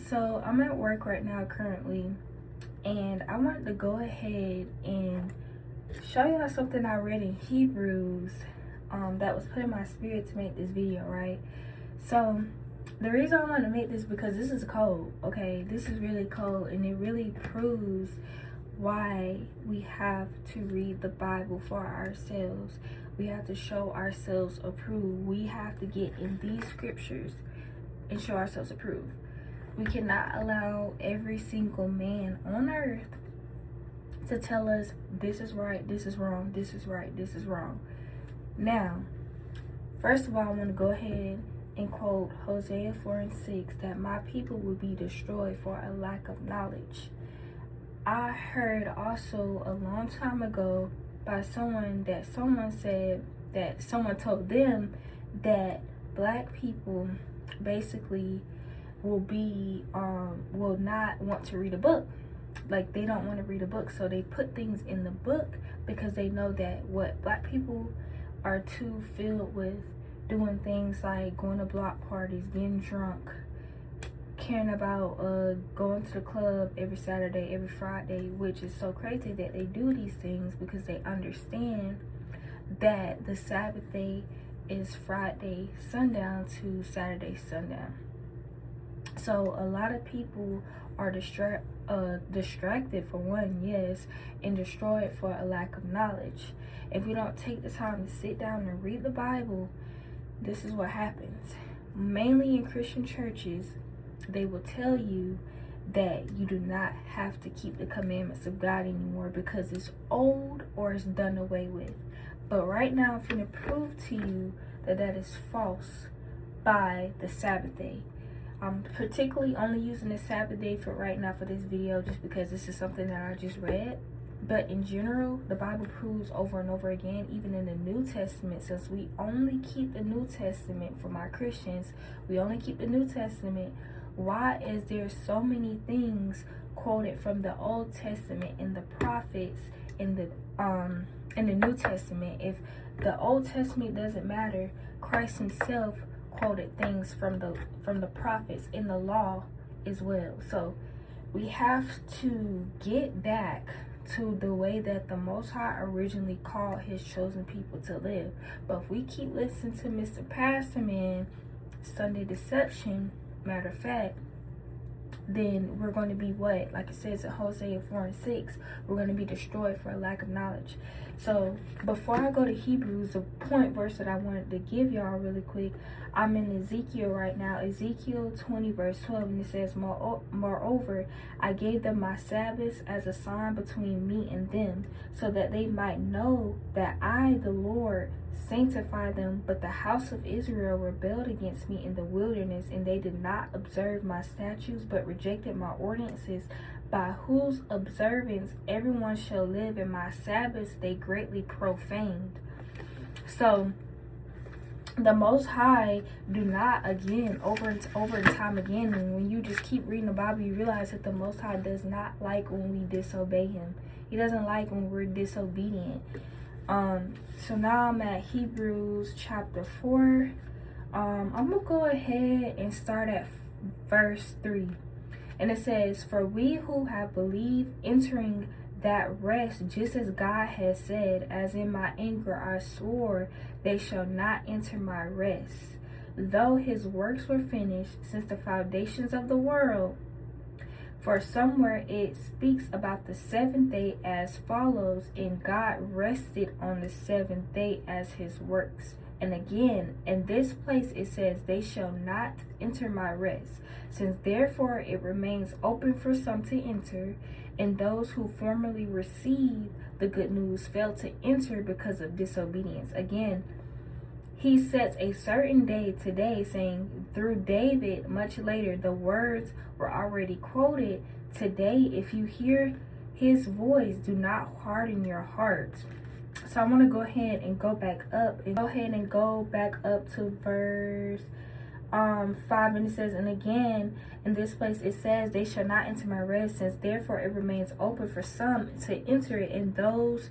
So I'm at work right now currently, and I wanted to go ahead and show y'all something I read in Hebrews that was put in my spirit to make this video, right? So the reason I want to make this because this is cold, okay? This is really cold, and it really proves why we have to read the Bible for ourselves. We have to show ourselves approved. We have to get in these scriptures and show ourselves approved. We cannot allow every single man on earth to tell us this is right, this is wrong, this is right, this is wrong. Now, first of all, I want to go ahead and quote Hosea 4:6 that my people will be destroyed for a lack of knowledge. I heard also a long time ago by someone said that someone told them that black people basically will not want to read a book. Like, they don't want to read a book, so they put things in the book because they know that what black people are too filled with doing things like going to block parties, getting drunk, caring about going to the club every Saturday, every Friday, which is so crazy that they do these things because they understand that the Sabbath day is Friday sundown to Saturday sundown. So a lot of people are distracted for one, yes, and destroyed for a lack of knowledge. If we don't take the time to sit down and read the Bible, this is what happens. Mainly in Christian churches, they will tell you that you do not have to keep the commandments of God anymore because it's old or it's done away with. But right now, I'm going to prove to you that that is false by the Sabbath day. I'm particularly only using the Sabbath day for right now for this video just because this is something that I just read. But in general, the Bible proves over and over again, even in the New Testament, since we only keep the New Testament for my Christians, we only keep the New Testament. Why is there so many things quoted from the Old Testament and the prophets in the New Testament? If the Old Testament doesn't matter, Christ himself quoted things from the prophets in the law as well. So we have to get back to the way that the Most High originally called his chosen people to live. But if we keep listening to Mr. Pastor Man, Sunday Deception, matter of fact, then we're going to be what? Like it says in Hosea 4:6, we're going to be destroyed for a lack of knowledge. So before I go to Hebrews, the point verse that I wanted to give y'all really quick, I'm in Ezekiel right now, Ezekiel 20 verse 12, and it says, Moreover, I gave them my Sabbaths as a sign between me and them, so that they might know that I, the Lord, sanctify them. But the house of Israel rebelled against me in the wilderness, and they did not observe my statutes, but rejected my ordinances, by whose observance everyone shall live, and my Sabbaths they greatly profaned. So the Most High do not, again, over and time again, and when you just keep reading the Bible, you realize that the Most High does not like when we disobey him. He doesn't like when we're disobedient. So now I'm at Hebrews chapter 4. I'm gonna go ahead and start at verse 3. And it says, For we who have believed entering that rest, just as God has said, as in my anger I swore, they shall not enter my rest. Though his works were finished since the foundations of the world. For somewhere it speaks about the seventh day as follows, and God rested on the seventh day as his works. And again, in this place it says, they shall not enter my rest. Since therefore it remains open for some to enter, and those who formerly received the good news failed to enter because of disobedience. Again, he sets a certain day today, saying through David much later, the words were already quoted. Today, if you hear his voice, do not harden your hearts. So I want to go ahead and go back up to verse 5, and it says, and again in this place it says, they shall not enter my rest, since therefore it remains open for some to enter it, and those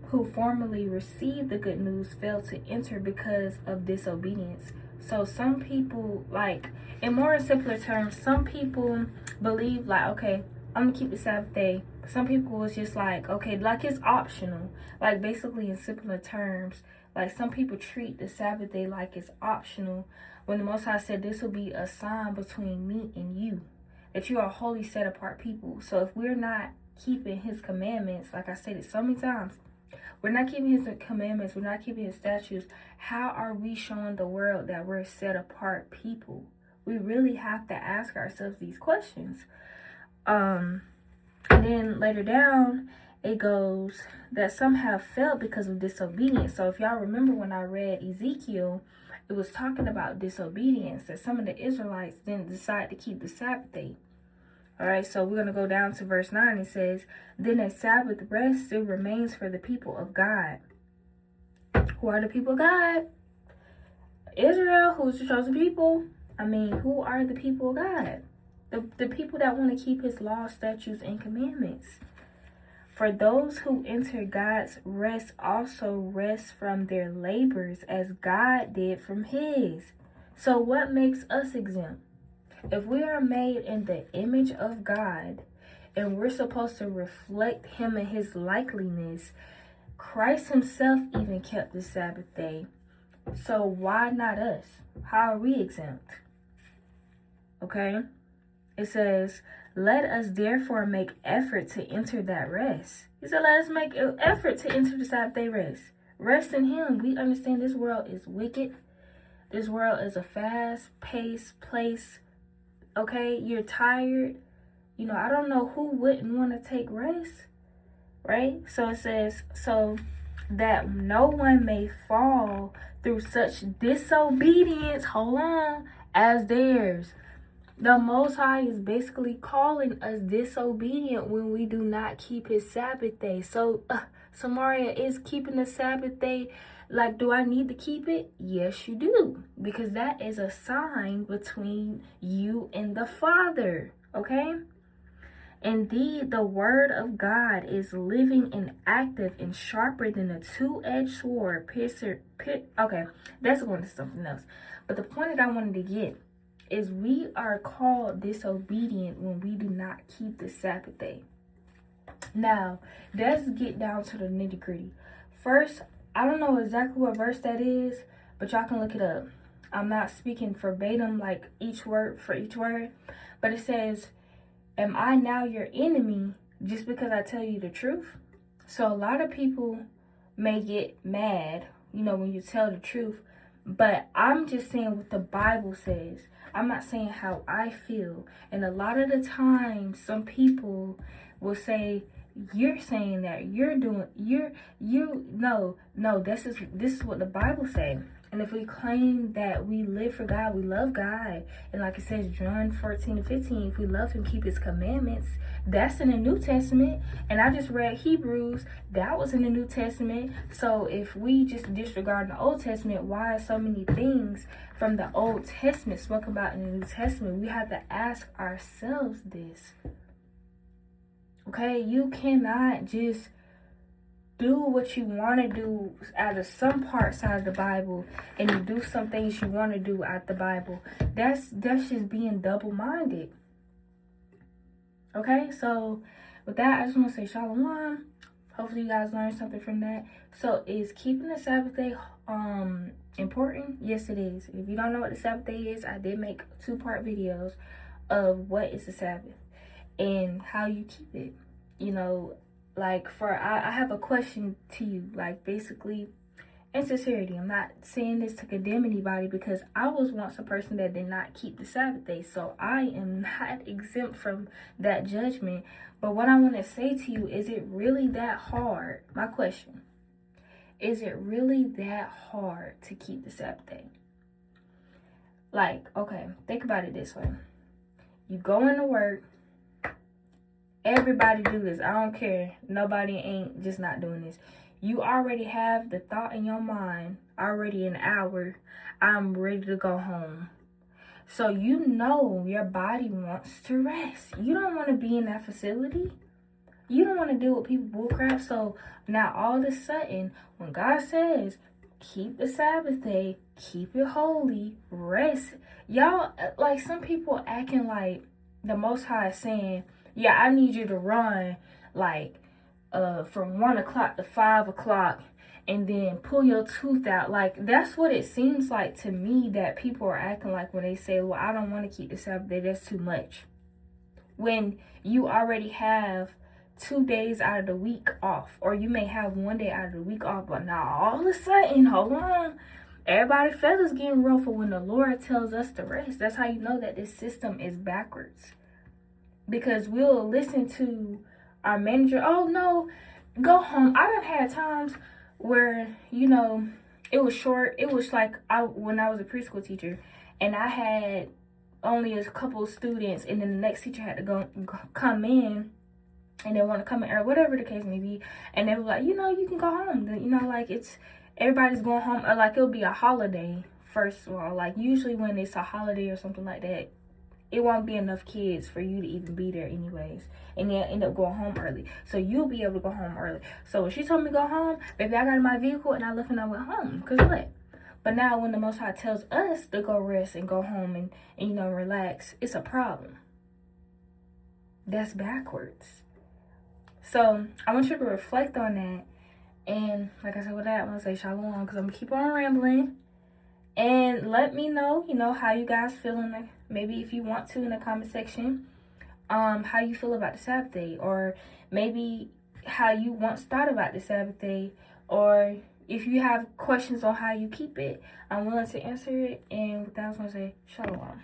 who formerly received the good news failed to enter because of disobedience. So some people, like, in more simpler terms, some people believe like, okay, I'm gonna keep the Sabbath day. Some people was just like, okay, like it's optional. Like basically in simpler terms, like some people treat the Sabbath day like it's optional, when the Most High said this will be a sign between me and you, that you are holy, set apart people. So if we're not keeping his commandments, like I stated so many times, we're not keeping his commandments, we're not keeping his statutes, how are we showing the world that we're set apart people? We really have to ask ourselves these questions. And then later down, it goes that some have failed because of disobedience. So if y'all remember when I read Ezekiel, it was talking about disobedience, that some of the Israelites didn't decide to keep the Sabbath day. All right, so we're going to go down to verse 9. It says, then a Sabbath rest still remains for the people of God. Who are the people of God? Israel, who's the chosen people. I mean, who are the people of God? The people that want to keep his laws, statutes, and commandments. For those who enter God's rest also rest from their labors as God did from his. So what makes us exempt? If we are made in the image of God and we're supposed to reflect him and his likeness, Christ himself even kept the Sabbath day. So why not us? How are we exempt? Okay? It says, let us therefore make effort to enter that rest. He said, let us make an effort to enter the Sabbath day rest. Rest in him. We understand this world is wicked. This world is a fast-paced place. Okay? You're tired. You know, I don't know who wouldn't want to take rest. Right? So it says, so that no one may fall through such disobedience, hold on, as theirs. The Most High is basically calling us disobedient when we do not keep his Sabbath day. So, Samaria, is keeping the Sabbath day, like, do I need to keep it? Yes, you do. Because that is a sign between you and the Father. Okay? Indeed, the word of God is living and active and sharper than a two-edged sword. Okay, that's going to something else. But the point that I wanted to get is we are called disobedient when we do not keep the Sabbath day. Now, let's get down to the nitty-gritty. First, I don't know exactly what verse that is, but y'all can look it up. I'm not speaking verbatim, like each word for each word, but it says, am I now your enemy just because I tell you the truth? So a lot of people may get mad, when you tell the truth, but I'm just saying what the Bible says. I'm not saying how I feel. And a lot of the time, some people will say, you're saying that, this is what the Bible says. And if we claim that we live for God, we love God, and like it says, John 14:15, if we love him, keep his commandments, that's in the New Testament. And I just read Hebrews, that was in the New Testament. So if we just disregard the Old Testament, why are so many things from the Old Testament spoken about in the New Testament? We have to ask ourselves this. Okay, you cannot just do what you want to do out of some parts out of the Bible, and you do some things you want to do out of the Bible. That's just being double-minded. Okay, so with that, I just want to say shalom. Hopefully you guys learned something from that. So is keeping the Sabbath day important? Yes, it is. If you don't know what the Sabbath day is, I did make 2-part videos of what is the Sabbath and how you keep it. Like I have a question to you, like basically in sincerity. I'm not saying this to condemn anybody, because I was once a person that did not keep the Sabbath day, so I am not exempt from that judgment. But what I want to say to you, is it really that hard? My question, is it really that hard to keep the Sabbath day? Like, okay, think about it this way. You go into work. Everybody do this. I don't care. Nobody ain't just not doing this. You already have the thought in your mind, already an hour, I'm ready to go home. So your body wants to rest. You don't want to be in that facility. You don't want to deal with people bullcrap. So now all of a sudden, when God says, keep the Sabbath day, keep it holy, rest. Y'all, like, some people acting like the Most High is saying, yeah, I need you to run, like, from 1 o'clock to 5 o'clock, and then pull your tooth out. Like, that's what it seems like to me that people are acting like when they say, well, I don't want to keep the Sabbath day, that's too much. When you already have 2 days out of the week off, or you may have 1 day out of the week off, but now all of a sudden, hold on, everybody's feathers getting ruffled when the Lord tells us to rest. That's how you know that this system is backwards. Because we'll listen to our manager, oh no, go home. I done had times where, you know, it was short. It was like when I was a preschool teacher, and I had only a couple of students, and then the next teacher had to come in, and they want to come in, or whatever the case may be, and they were like, you know, you can go home. You know, like, it's everybody's going home, or like it'll be a holiday. First of all, like, usually when it's a holiday or something like that, it won't be enough kids for you to even be there anyways, and they'll end up going home early, so you'll be able to go home early. So when she told me to go home, baby, I got in my vehicle and I left and I went home. Because what? But now when the Most High tells us to go rest and go home and you know, relax, it's a problem. That's backwards. So I want you to reflect on that. And like I said with that, I want to say shalom, because I'm going to keep on rambling. And let me know, you know, how you guys feeling. Like, maybe if you want to, in the comment section, how you feel about the Sabbath day, or maybe how you once thought about the Sabbath day, or if you have questions on how you keep it. I'm willing to answer it. And with that, I was going to say shalom.